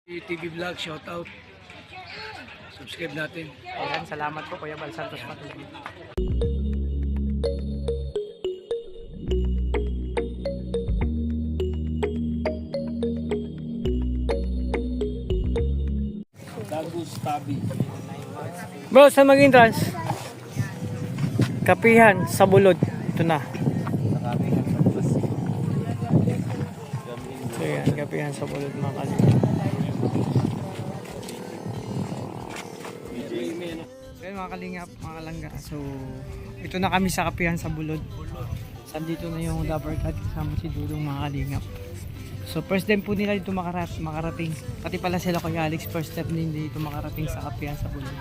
TV Vlog, shout out. Subscribe natin. Ayan, salamat po Kuya Bal Santos Patuloy. Dagus Tabi. Bro, saan mag-entrance? Kapihan sa Bulod. Ito na. So yan, Kapihan sa Bulod mga kalingap. So yan mga kalingap, mga kalangga. So ito na kami sa Kapihan sa Bulod. Sandito na yung Dabber Cat kasama si Dudong mga kalingap. So first time po nila dito makarating. Pati pala sila Kuya Alex, first time din dito makarating sa Kapihan sa Bulod.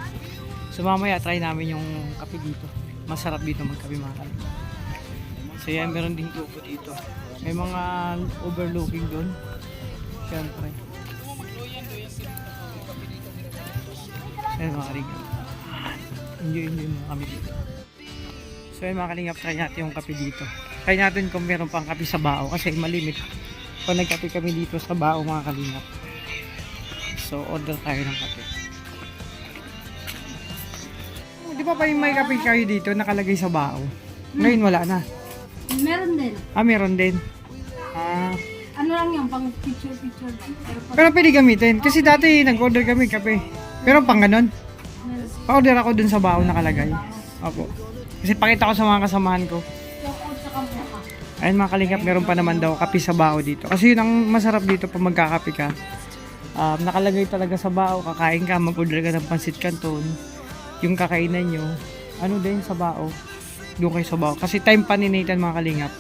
So mamaya try namin yung kape dito. Masarap dito magkape mga kalingap. So yan, meron din grupo dito. May mga overlooking doon. Siyempre. So yan mga kalingap. Enjoy mo kami dito. So yan mga kalingap, try natin yung kape dito. Try natin kung meron pang kape sa bao kasi malimit. Kung nagkape kami dito sa bao mga kalingap. So order tayo ng kape. Di ba pa yung may kape kayo dito nakalagay sa bao? Ngayon wala na. Meron din. Meron din. Ano lang yan, pang picture. Pero pwede gamitin. Kasi dati nag-order kami kape. Pero pang ganon. Pa-order ako dun sa bao nakalagay. Opo. Kasi pakita ko sa mga kasamahan ko. Ayun mga kalingap, meron pa naman daw kape sa bao dito. Kasi yun ang masarap dito pag magkakape ka. Nakalagay talaga sa bao, kakain ka, mag-order ka ng pansit canton. Yung kakainan nyo, ano din sa bao. Doon kayo sa bao. Kasi time pa ni Nathan mga kalingap.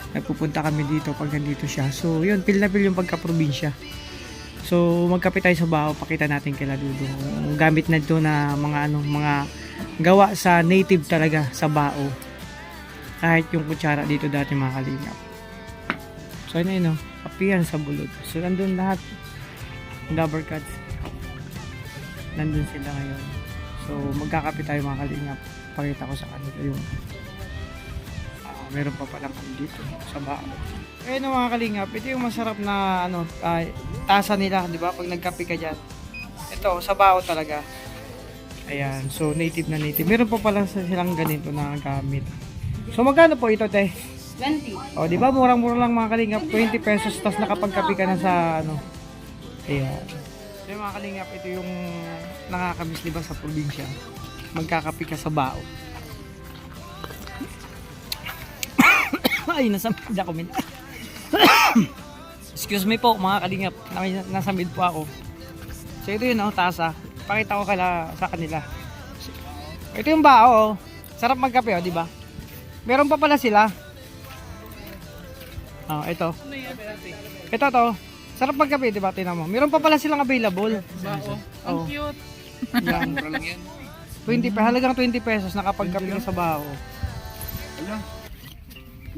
Nagpupunta kami dito pag nandito siya. So yun, feel na feel yung pagka-probinsya. So magkape tayo sa bao, pakita natin kila Dudong. Gamit na ito na mga gawa sa native talaga sa bao. Kahit yung kutsara dito dati mga kalingap. So ano yun, Kapihan sa Bulod. So nandun lahat. Dabber Cats. Nandun sila ngayon. So magkakape tayo mga kalingap. Pakita ko sa kanila yung meron pa palang dito sa bao. Ayun mga kalingap, ito yung masarap na tasa nila, di ba? Pag nagkape ka dyan. Ito, sa bao talaga. Ayan, so native na native. Meron pa pala silang ganito na gamit. So magkano po ito, te? 20. O, di ba? Murang-mura lang mga kalingap. 20 pesos, tapos nakapagkape ka na sa Ayan. So mga kalingap, ito yung nakakamiss, di ba, sa probinsya. Magkakape ka sa bao. Ay, nasa mid ako. Excuse me po mga kalingap, nasa mid po ako. So ito yun, tasa. Pakita ko sa kanila. Ito yung bao, sarap magkape, di ba? Meron pa pala sila. Ito. Ito to. Sarap magkape, di ba? Tingnan mo. Meron pa pala silang available. Bao. Ang cute. Yan. 20 pa, halagang 20 pesos nakapagkape ka sa bao. Ala.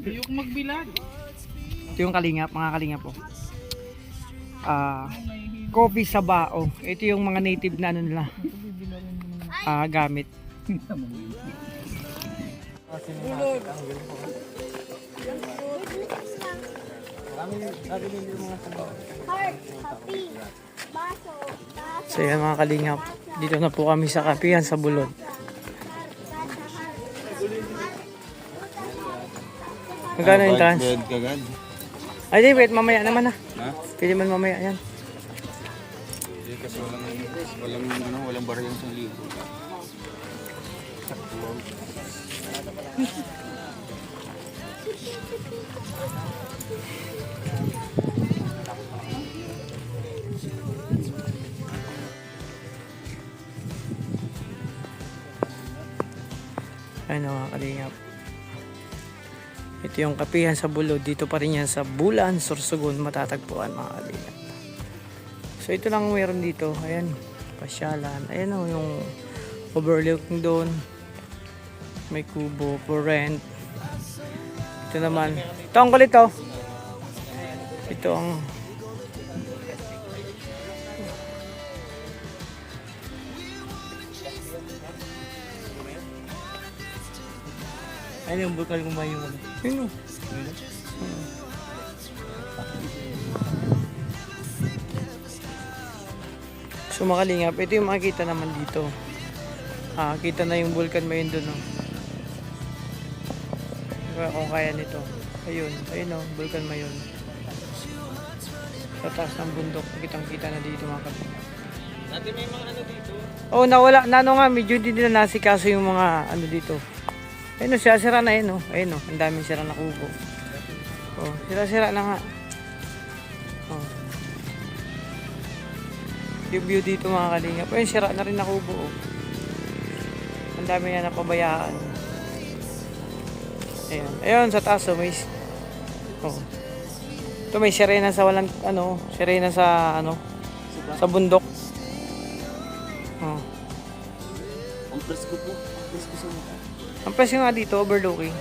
Yung magbilag. Ito yung kalingap, mga kalingap po. Coffee sa bao. Ito yung mga native na nila. Gamit. So yan mga kalingap. Dito na po kami sa Kapihan sa Bulod. Magkano yung trans? Ay, di, wait, mamaya naman Pili man mamaya, yan. Hindi kasi walang barang sa libo. Ayun mga kalingap. Ito yung Kapihan sa Bulod. Dito pa rin yan sa Bulan, Sorsogon, matatagpuan mga kalingap. So ito lang meron dito. Ayan, pasyalan. Ayan yung overlooking doon. May kubo for rent. Ito naman. Ito ang kulit to. Ito ang ayun yung bukal kung ba yung ayun. So mga kalingap, ito yung makikita naman dito. Kita na yung vulkan Mayon doon, no? Kung kaya nito. Ayun, vulkan Mayon. Sa taas ng bundok, kitang-kita na dito mga kalingap. Dati may mga ano dito. Oh, nawala na nga, medyo hindi nila nasikaso yung mga ano dito. Ayun, sira na yun, oh. Ayun, oh, ang daming sira na kubo. Oh, sira na nga. Oh. Yung view dito mga kalingap. Ayun, sira na rin na kubo, oh. Ang dami yan napabayaan. Ayun, sa taas, oh, may... Oh. Ito may sirena sa walang, sirena sa, sa bundok. Oh. Ang presko po. Ang presko sa mukha. Ang presyo nga dito, overlooking.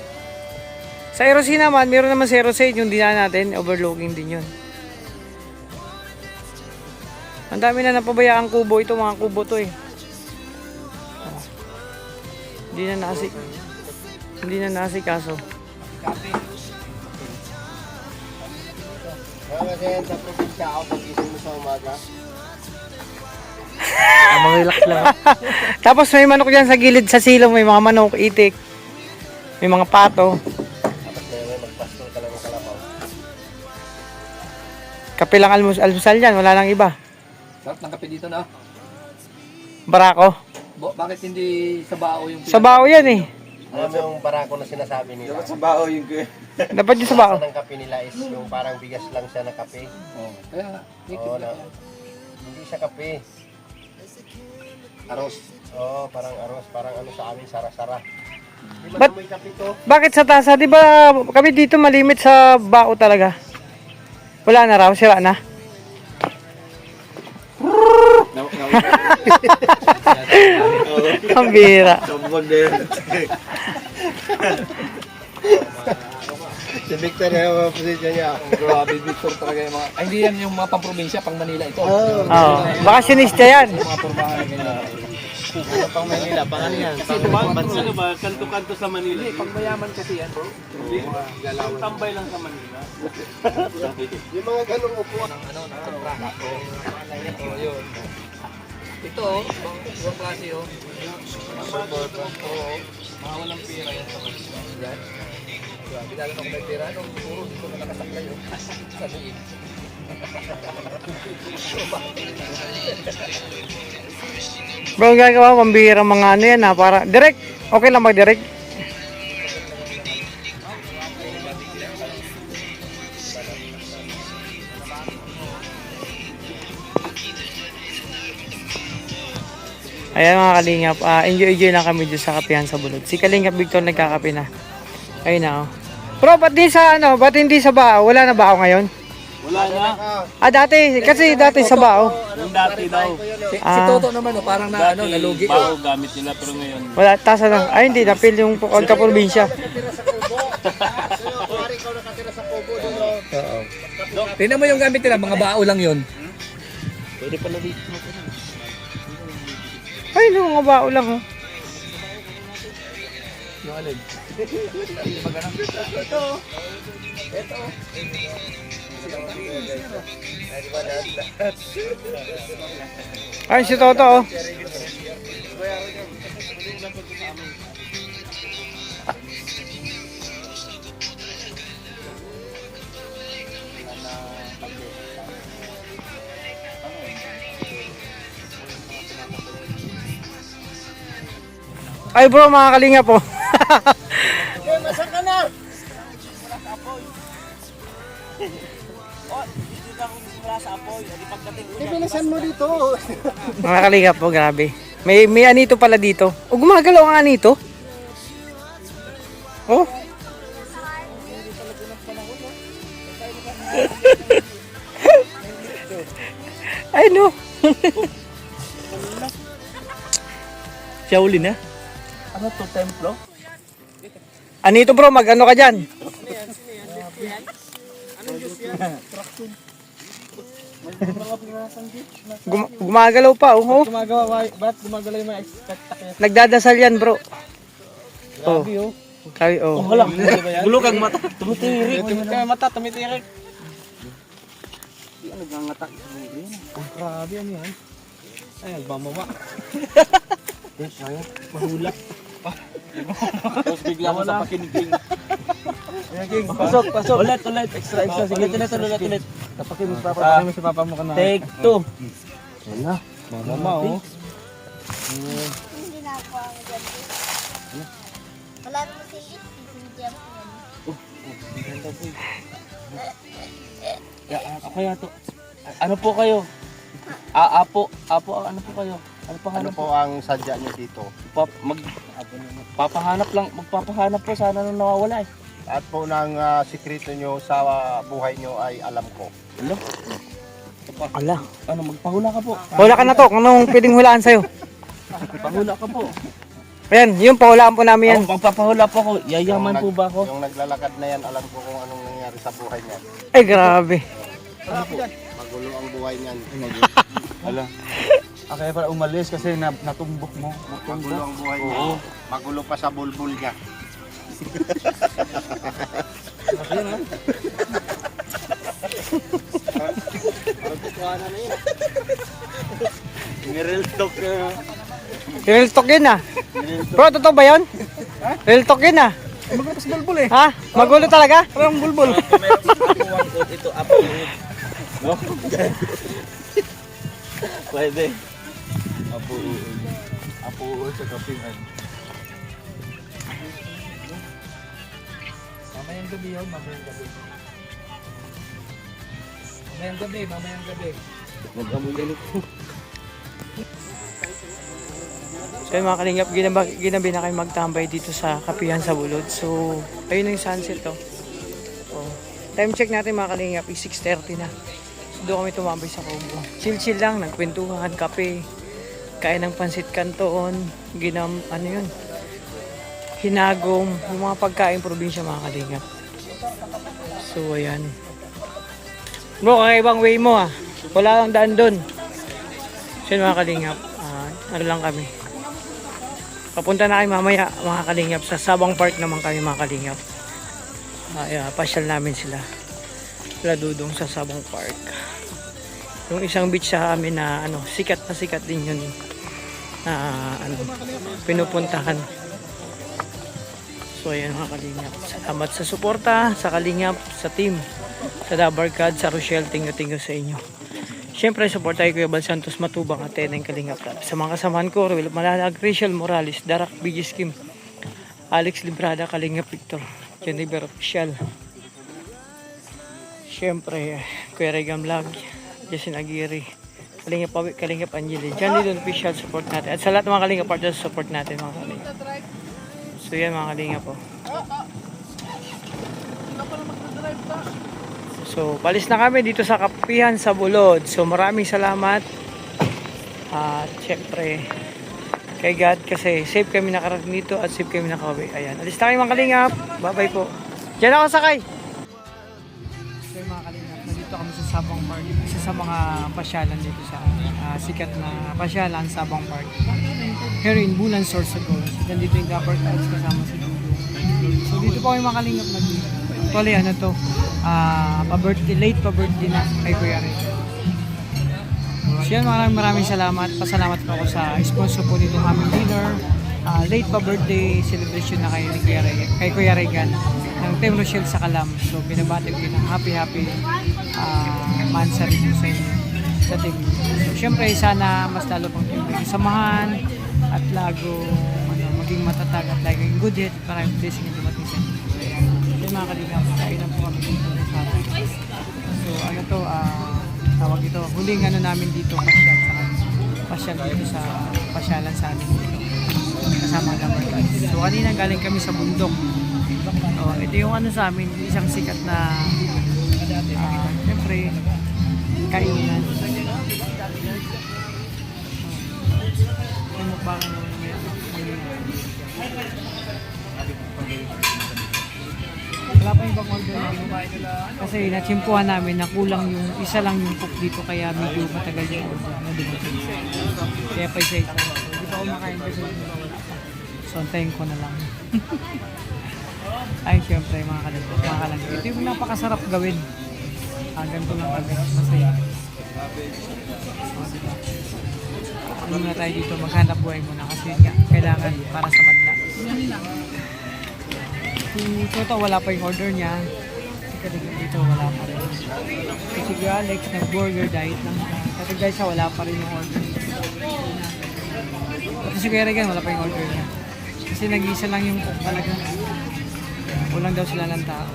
Sa Aerosi naman, meron naman sa Aerosi, yung dinan natin, overlooking din yun. Ang dami na napabayaan kubo ito, mga kubo to eh. Oh. Hindi na naasikaso. Kasi sa probinsya ako pag-isip mo sa umaga. Relax lang. Tapos may manok dyan sa gilid sa silong, may mga manok, itik. May mga pato. Tapos may magpastol ka lang ng kalabaw. Kape lang almusal yan, wala nang iba. Sarap ng kape dito na. Barako. Bakit hindi sa bao yung... Sa bao yan eh. Alam mo yung barako na sinasabi nila? Dapat sa bao yung... Dapat yung sa bao. ng kape nila is yung parang bigas lang siya na kape. Kaya... hindi siya kape. Aros. Parang aros. Parang sa amin, sara-sara. Di ba may kape to? Bakit sa tasa? Di ba kami dito malimit sa bao talaga? Wala na raw, sira na. Ang bira. Si Victor na yung posisyon niya. Grabe, Victor talaga yung mga... Ay, hindi yan yung mga pang-probinsya, pang Manila ito. Oo. Bakasyonista yan. Mga turbahan nila. Ano pang Manila? Pang ano yan? Pang bansa. Ano ba? Kanto-kanto sa Manila. Hindi, pang mayaman kasi yan, bro. Tambay lang sa Manila. Yung mga ganong upuan. Ng kontraka. Yun. Ito, ibang klase, oh. Mga walang pira yan sa Manila. Yan. Grabe, lalo na kung may pera, puro dito na nakasaklay yun. Sa liit. Bro, ang gagawa, pambihirang mga ano yan ha, para, direct, okay lang mag-direct. Ayan mga kalingap, enjoy lang kami dyan sa kapihan sa Bulod. Si Kalingap Victor nagkakape na. Ayun na, oh. Bro, ba't hindi sa bao? Wala na bao ngayon? Wala na. Dati, kasi dati sa bao. Yung dati daw. Si Toto naman, parang nalugi. Bao gamit nila, pero ngayon. Wala, tasa lang. Ay, hindi, napil yung pagka-probinsya. Tingnan mo yung gamit nila, mga bao lang yun. Pwede pala dito. Ay, no, mga bao lang, oh. Yung alin? Ito. Ay, si Toto, oh. Ay bro, mga kalinga po. Masan ka na? Bilisan mo dito. Mga kalinga po, grabe. May anito pala dito. O, gumagalaw ang anito. Oh. Ay no. Shaolin na? Ano to, templo? Anito bro, mag-ano ka dyan? Gumagalaw pa, oh. Ba't gumagalaw yung mga spectacular? Nagdadasal yan bro. Oh. Sabi, oh. Gulo kang mata. Tumitirik. Mata, tumitirik. Ano bang mata? Grabe, ano yan? Ay, nagmamawa. Mahulak. Tapos bigla ko sa pakiniging. Pasok. Ulit. Extra. Sige, ulit. Papakinig si papa mo ka na. Take 2. Wala. Mama, oh. Hindi na ako ang gabi. Wala naman si Lit. Hindi ako yan. Ako to. Ano po kayo? Apo, ano po kayo? Ano pa Ano po ang sadya nyo dito? Magpapahanap po sana nung nawawala eh. At po ng sikreto nyo sa buhay nyo ay alam ko. Ala. Ano, magpahula ka po. Hula ka na to, kung anong pwedeng hulaan sa'yo. Pahula ka po. Ayan, yung pahulaan po namin yan. Magpapahula po ako. Yayaman po ba ako? Yung naglalakad na yan, alam ko kung anong nangyari sa buhay niyan. Ay, grabe. Magulo ang buhay niyan. Hala. Kaya pala umalis kasi natumbok mo. Magulo ang buhay niya. Magulo pa sa bulbul niya. Real talk na. Real talk yun ah. Bro, totoo ba yun? Real talk yun ah. Magulo pa sa bulbul eh. Ha? Magulo talaga? Parang bulbul. Ito, apo. No? Pwede. Apo sa kapingan. Mamayang gabi yun, mamayang gabi. Mamayang gabi. Mag-amoy ganito. So yun mga kalingap, ginabi na kayo magtambay dito sa Kapihan sa Bulod. So, ayun na yung sunset to. So, time check natin mga kalingap, 6:30 na. So, doon kami tumambay sa Kubo. Chill-chill lang, nagkwentuhan, kape, kain ng pansit kanton, hinagom, yung mga pagkain probinsya mga kalingap. So, ayan. Bro, kakaibang way mo ah. Wala lang daan doon. So yun mga kalingap, ano lang kami. Papunta na kayo mamaya mga kalingap sa Sabang Park naman kami mga kalingap. Pasyal namin sila Dudong sa Sabang Park. Yung isang beach sa amin na sikat din yun na pinupuntahan. So ayan mga kalingap, salamat sa suporta sa kalingap, sa team, sa Dabarkad, sa Rochelle, tingo sa inyo. Siyempre, support tayo Kuya Bal Santos Matubang at ng Kalingap. Sa mga kasamahan ko, Ruel Malalag, Rachel Morales, Darak Bigis Kim, Alex Librada, Kalingap Victor, Jennifer Official. Siyempre, Kuya Regan Vlog, Jason Aguirre, Kalingap Pawik, Kalingap Angeli, John Lidon Official, support natin. At sa lahat ng mga Kalingap partners, support natin mga Kalingap. So yan mga Kalingap po. So, balis na kami dito sa Kapihan sa Bulod. So, maraming salamat. At syempre, kay God kasi safe kami nakarating dito at safe kami nakauwi. Ayan. Alis na kayo mga Kalingap. Bye-bye po. Diyan ako sakay. So, mga Kalingap, nandito kami sa Sabang Park. Isa sa mga pasyalan dito sa sikat na pasyalan, Sabang Park. Here in Bulan, Sorsogon. Nandito yung Dabarkad kasama si Dudong. So, dito po kami mga Kalingap nandito. Actually, late pa-birthday na kay Kuya Ray. So yan, maraming salamat. Pasalamat po ako sa sponsor po nitong aming dinner. Late pa-birthday celebration na kay Kuya Regan ng Team Rochelle sa Kalam. So binabati ko yun ng happy mansari po sa inyo sa team. So syempre sana mas lalo pang yung samahan at maging matatag at laging good health at maraming blessing yung dumating sa inyo. Mga Kalingap, kainan po kami dito sa atin. So tawag ito, huling namin dito pasyal dito sa pasyalan sa amin dito kasama ng Dabarkad. So kanina galing kami sa bundok. So, ito yung sa amin, isang sikat na siyempre kainan. May mukbangan naman wala pa yung pang-order namin kasi natsimpuhan namin na kulang yung isa lang yung cook dito kaya medyo matagal yung order na dumating. Kaya pa isa. Hindi pa ako makain kasi so antayin ko na lang. Ay syempre mga kalangkit. Ito yung napakasarap gawin. Ganito lang kami. Masaya. ano muna tayo dito, maghanap buhay muna kasi nga, kailangan para sa madla. Si Toto, wala pa yung order niya. Si Kaligam dito, wala pa rin. Si Alex, nag-burger diet lang siya. Kasi guys, wala pa rin yung order. At si Kuya Regan, wala pa yung order niya. Kasi nag-iisa lang yung cook talaga. Kulang daw sila ng tao.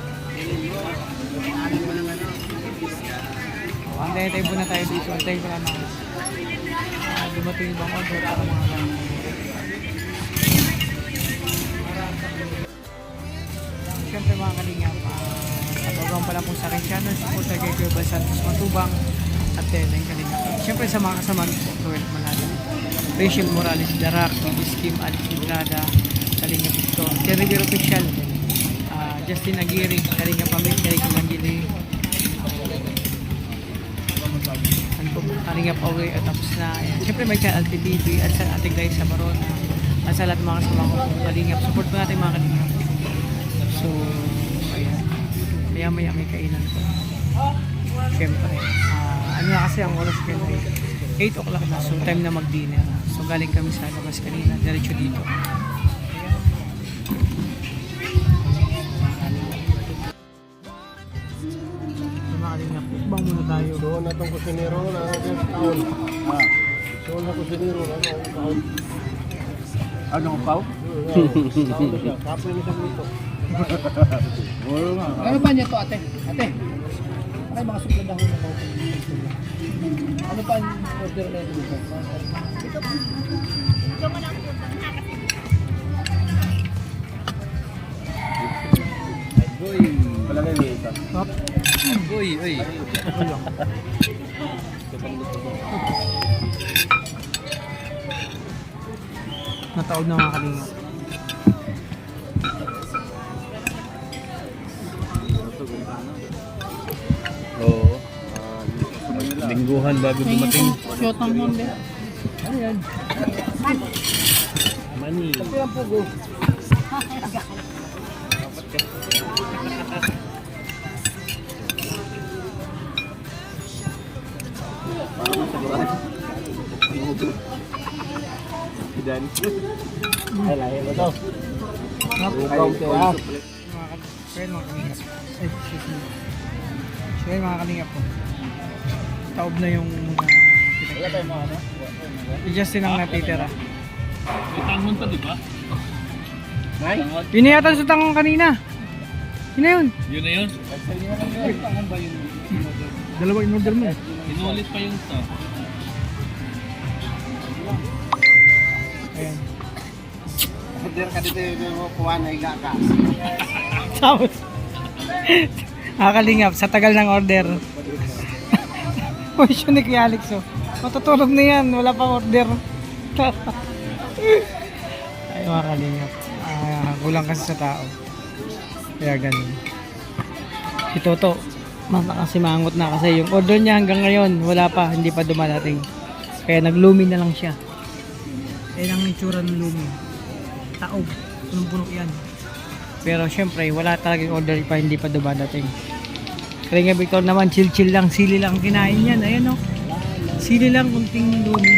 Antay-antay muna tayo dito. Antay ko lang na dumating ibang order para mga lang. Siyempre mga kalingap, nabagaw pala po sa akin channel. Support na kay Kuya Santos Matubang at yung kalingap. Siyempre sa mga kasama po, Kuya Manalo, Rachel Morales Darak, Kim Alex Librada, Kalingap Victor, Terry Vero Official, Justin Aguirre, Kalingap Pamit, Kalingap Angeli, Kalingap Away at tapos na. Ayan. Siyempre may ka-Alti TV at sa ating guys sa Barona at sa lahat ng mga kasama ko Kalingap. Support po natin mga Kalingap. So, ayan. Maya-maya may kainan po. Siyempre. Ano na kasi ang oras ko ay 8 o'clock na. So, time na mag-dinner. So, galing kami sa labas kanina. Diretso dito. Bang muna tayo. Doon na itong kusinero na ating taon. Doon na kusinero na ating taon. Ano ang pau? Taon na siya. Kapoy na siya dito. Ano ba niya to ate? Ate? Ay mga suplad ako na ako. Ano pa ang order na ito dito? Palagay niya ito. Hop. Uy. Nataod na mga kalingap. Oo. Lingguhan bago dumating. Shot ang Honda. Ano yan? Money. Ang pugo. Ay, lahi mo to. Mga kalingap. Ay, excuse me. Sige mga kalingap po. Taob na yung Justin ang natitira. May tangon pa, di ba? Nay? Yun na yata sa tangang kanina. Yun na yun. Yun na yun. Dalawa in order mo. Inulit pa yung to. Ayan. Order ka dito yung kuha na higa ka. Tapos, nakakalingap sa tagal ng order. Posisyon ni Kuya Alex, oh. Matutulog na yan, wala pang order. Ay, mga kalingap. Kulang kasi sa tao. Kaya ganun. Si Toto, nakasimangot na kasi yung order niya hanggang ngayon, wala pa, hindi pa dumadating. Kaya naglumi na lang siya. Yan ang itsura ng lumi. Taob, punong-puno yan. Pero syempre, wala talagang order pa, hindi pa dumadating. Kaya nga Victor naman, chill-chill lang, sili lang kinain yan. Ayan o. Sili lang, kunting lumi.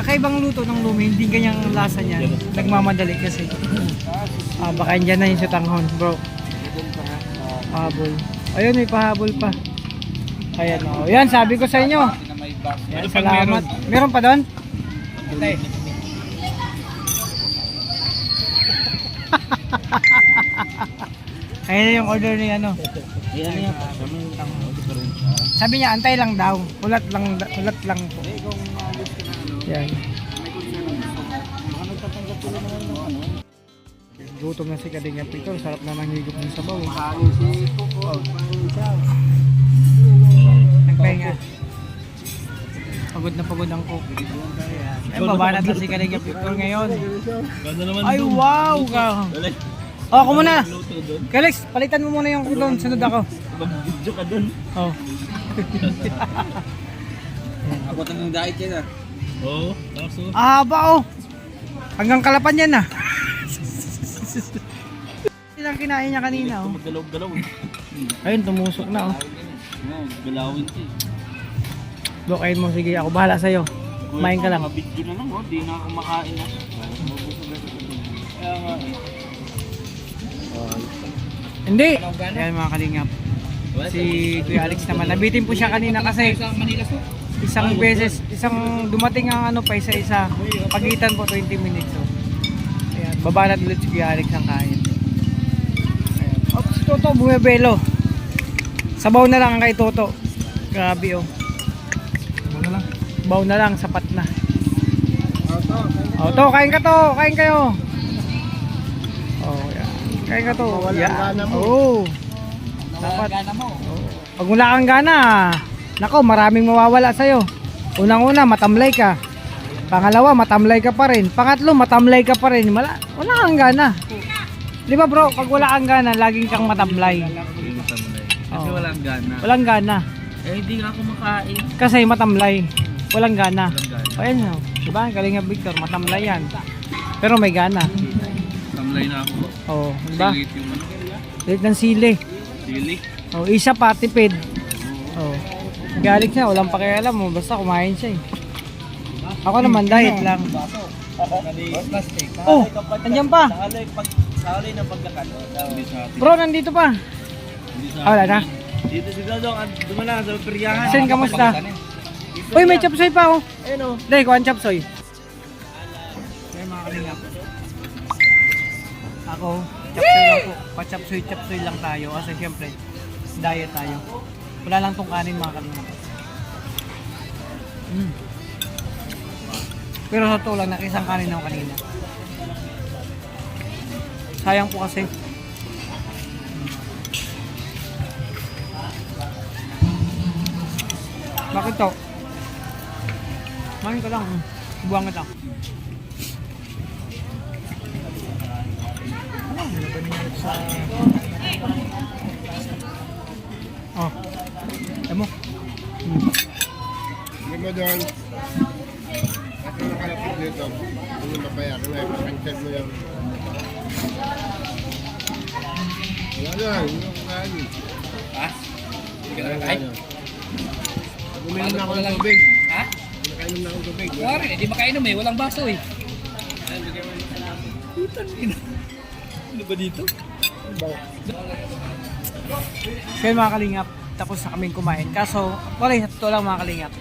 Kakaibang luto ng lumi, hindi ganyang lasa niya. Nagmamadali kasi. Baka andyan na yung sa tanghon, bro. Pahabol. Ayun, may pahabol pa. Ayan o. Yan, sabi ko sa inyo. Yan, salamat. Meron pa doon? Ayan yung order ni ano. Sabi niya antay lang daw. Ulat lang po. Yan. Gutom na si Kalingap Victor. Sarap na ng higop ng sabaw. Nagpahinga. Pagod na pagod ang cook. Ay, babanat na si Kalingap Victor ngayon. Ay, wow ka. Oh, ako muna. Kalex, palitan mo muna yung doon. Sunod ako. Mag-video ka dun. Oh. Ako tanong diet yan ah. Oo. Kaso. Haba oh. Hanggang kalapan yan ah. Ilang kinain niya kanina oh. Magdalaw-dalaw eh. Ayun, tumusok na oh. Galawin ko eh. Bukain mo, sige. Ako bahala sa'yo. Kumain ka lang. Mabidyo na lang, di na ako makain na. Kaya nga eh. Hindi. Ayan mga kalingap. Si Kuya Alex naman. Nabitin po siya kanina kasi isang dumating ang ano pa isa-isa. Pagitan po 20 minutes. So. Ayan, babanat ulit si Kuya Alex ang kain. Ayan. Oh, si Toto bumibelo. Sabaw na lang ang kay Toto. Grabe oh. Baw na lang, sapat na. Oh, to, kain ka to, kain kayo. Oh, yan. Kain ka to. Yan. Oh. Dapat. Oh. Pag wala kang gana, nako, maraming mawawala sa'yo. Unang-una, matamlay ka. Pangalawa, matamlay ka pa rin. Pangatlo, matamlay ka pa rin. Wala kang gana. Di ba bro, pag wala kang gana, laging kang matamlay. Kasi walang gana. Walang gana. Eh, hindi nga ako makain. Kasi matamlay. Walang gana. Walang gana. O yan o. Diba? Galing nga Victor. Matamlay yan. Pero may gana. Tamlay na ako. O. Diba? Silit yung ano. Liit ng sili. Sili. O. Isa pa. Tipid. O. Galing siya. Walang pakialam mo. Basta kumain siya eh. Ako naman diet lang. Oh. Nandiyan pa. Sakali ng pagkakano. Bro, nandito pa. Wala na. Dito si Dodong. Dumala sa peryahan. Sen, kamusta? Uy, may chapsoy pa oh. Ayun o. Dahil, kuha ang chapsoy. Kaya mga kalingap. Ako, chapsoy lang po. Pa-chapsoy lang tayo. Kasi syempre, diet tayo. Wala lang tong kanin mga kalingap. Pero sa totoo lang, nakisang kanin ako kanina. Sayang po kasi. Bakit to? Mahin ka lang. Buwang kita. Ano ba nangyari sa... Oh. Alam mo? Hindi mo doon. Ako nakalapit dito. Hindi mabayaran na. Pag-check mo yan. Wala. Hindi mo kakain. Ha? Hindi ka na kakain? Uminom na ako ng tubig. Ha? Nakainom na ako ng tubig. Wala rin, hindi makainom eh. Walang baso eh. Putan ina. Ano ba dito? Kaya mga kalingap, tapos na kaming kumain. Kaso, wala sa totoo lang mga kalingap.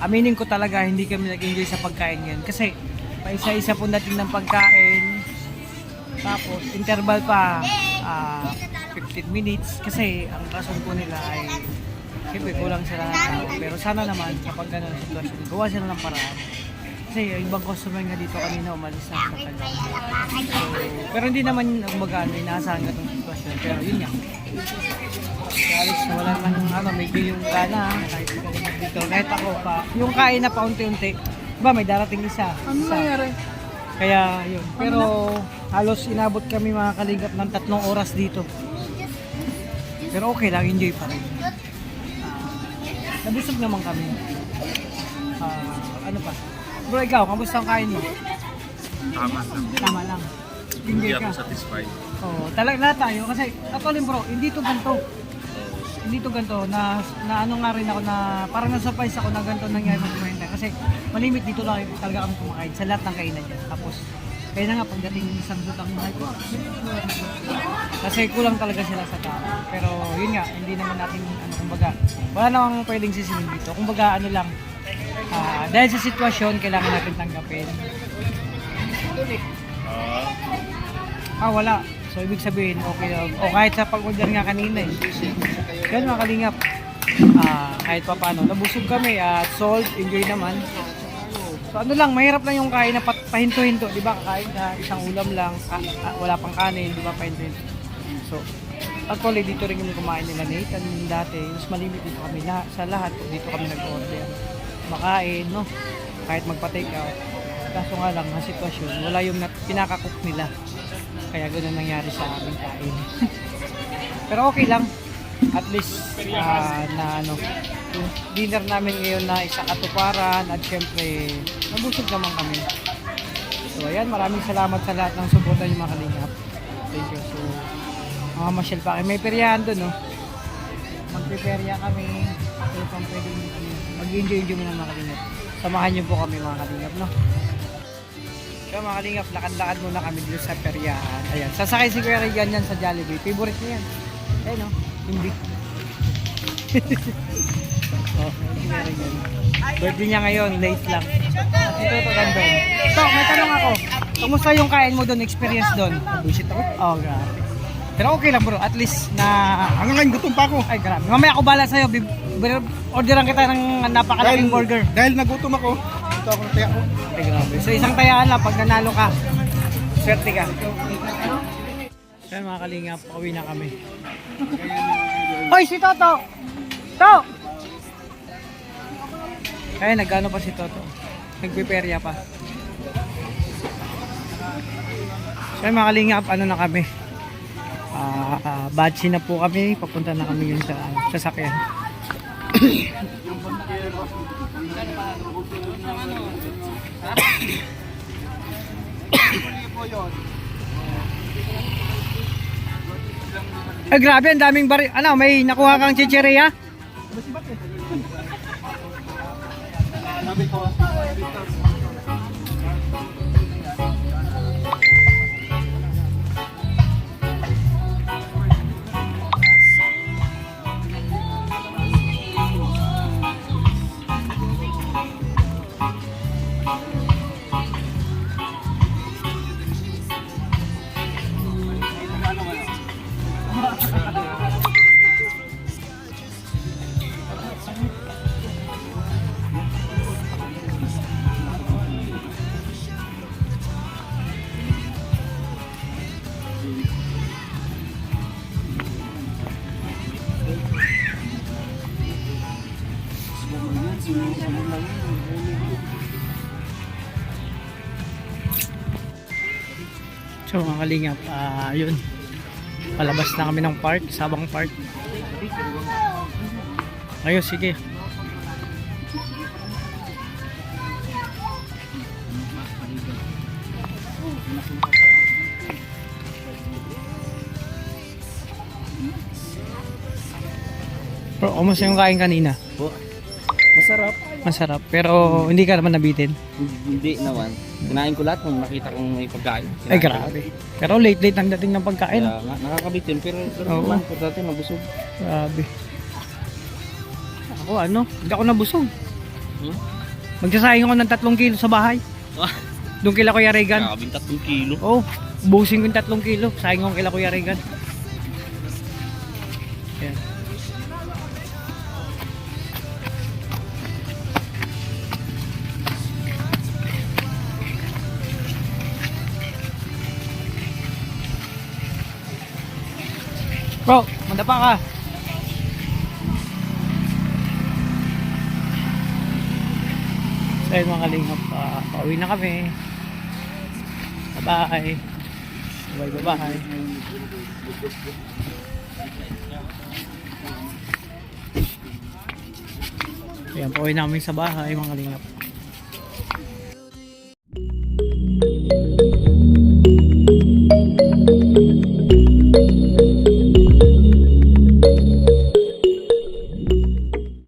Aminin ko talaga, hindi kami nag-enjoy sa pagkain ngayon. Kasi, pa isa-isa po dating ng pagkain. Tapos, interval pa 15 minutes. Kasi, ang rason po nila ay siyempre, kulang sila ng tao. Pero sana naman, kapag gano'n ang sitwasyon, gawa sila ng paraan. Kasi yung ibang customer nga dito kanina umalis na sa kanya. So, pero hindi naman kumbaga inaasahan ka itong sitwasyon. Pero yun nga. Alex, wala naman ano, medyo yung gana. Kahit galing dito. Kahit ako pa. Yung kain na paunti-unti. Diba, may darating isa. Ano nangyari? Kaya yun. Pero halos inabot kami mga kalingap ng 3 oras dito. Pero okay lang, enjoy pa rin. Nabusog naman kami. Ano pa? Bro, ikaw, kamusta ang kain mo? Tama lang. Tama lang. Enjoy ka. Satisfied. Oo, talaga lahat tayo. Kasi, actually bro, hindi to ganito. Hindi to ganito. Na ano nga rin ako na, parang na-surprise ako na ganito nangyari sa kumain tayo. Kasi, malimit dito lang talaga kami kumakain sa lahat ng kainan dyan. Tapos, kaya na nga, pagdating isang dutang mahal ko, kasi kulang talaga sila sa tao. Pero, yun nga, hindi naman natin, ano, kumbaga, wala namang pwedeng sisingin dito. Kumbaga, ano lang, dahil sa sitwasyon, kailangan natin tanggapin. Wala. So, ibig sabihin, okay na. O kahit sa pag-order nga kanina eh. Yan mga kalingap. Kahit pa paano, nabusog kami at sold, enjoy naman. So, ano lang, mahirap lang yung kain na pahinto-hinto. Di ba, kakain ka, isang ulam lang, wala pang kanin, di ba, pahinto-hinto. So, actually, dito rin kami kumain nila Nathan dati. Mas malimit dito kami sa lahat. Dito kami nag-order. Makain, no? Kahit magpa-take out. Kaso nga lang, ang sitwasyon, wala yung pinaka-cook nila. Kaya gano'n nangyari sa aming kain. Pero okay lang. At least, na ano, yung dinner namin ngayon na isang katuparan at syempre, nabusog naman kami. So ayan, maraming salamat sa lahat ng suporta niyo mga kalingap. Thank you. So, mamasyal pa kami. May peryahan doon, no? Magpiperya kami. So, pang pwedeng mag-enjoy mo ng mga kalingap. Samahan niyo po kami mga kalingap, no? So mga kalingap, lakad-lakad muna kami dito sa Periaan. Ayan, sasakay si Kuya Regan yan sa Jollibee. Favorite niya yan. Ayan, no? Hindi. Oh, si Kuya Regan. Birthday niya ngayon, late lang. Ito, gandun. So, may tanong ako. Kumusta yung kain mo doon, experience doon? Bullshit ako? Oh, grabe. Pero okay lang bro, at least na... Hanggang ngayon, gutom pa ako. Ay, grabe. Mamaya ako bala sa'yo. Orderan kita ng napakalaking burger. Dahil nagutom ako, ito ako nataya ko. Ay, grabe. So, isang tayaan lang. Pag nanalo ka, swerte ka. Yan mga kalingap, pauwi na kami. Hoy, si Toto! To! Kaya nagano pa si Toto. Nagpiperya pa. So yan mga kalingap, ano na kami. Batsi na po kami. Papunta na kami yun sa sasakyan. Ay grabe, ang daming bari. Ano, may nakuha kang chicheria? So mga kalingap, yun. Palabas na kami ng park, Sabang Park. Ayun, sige. Bro, kumusta yung kain kanina? Masarap. Masarap, pero hindi ka naman nabitin. Hindi naman. Kinain ko lahat kung nakita kong may pagkain. Ay grabe. Pero late ang dating ng pagkain. Kaya nga, nakakabit yun. Pero Oo. naman, pag dati mabusog. Grabe. Ako ano, hindi ako nabusog. Magsasayang ako ng 3 kilo sa bahay. Doon kila Kuya Regan. Nakakabing 3 kilo. Oh, busin ko yung 3 kilo. Sayang ako kila Kuya Regan. Ayan. Bro, mandapa ka. So yun mga kalingap, pauwi na kami. Bye-bye. Bye-bye. Ayan, pauwi namin sa bahay mga kalingap.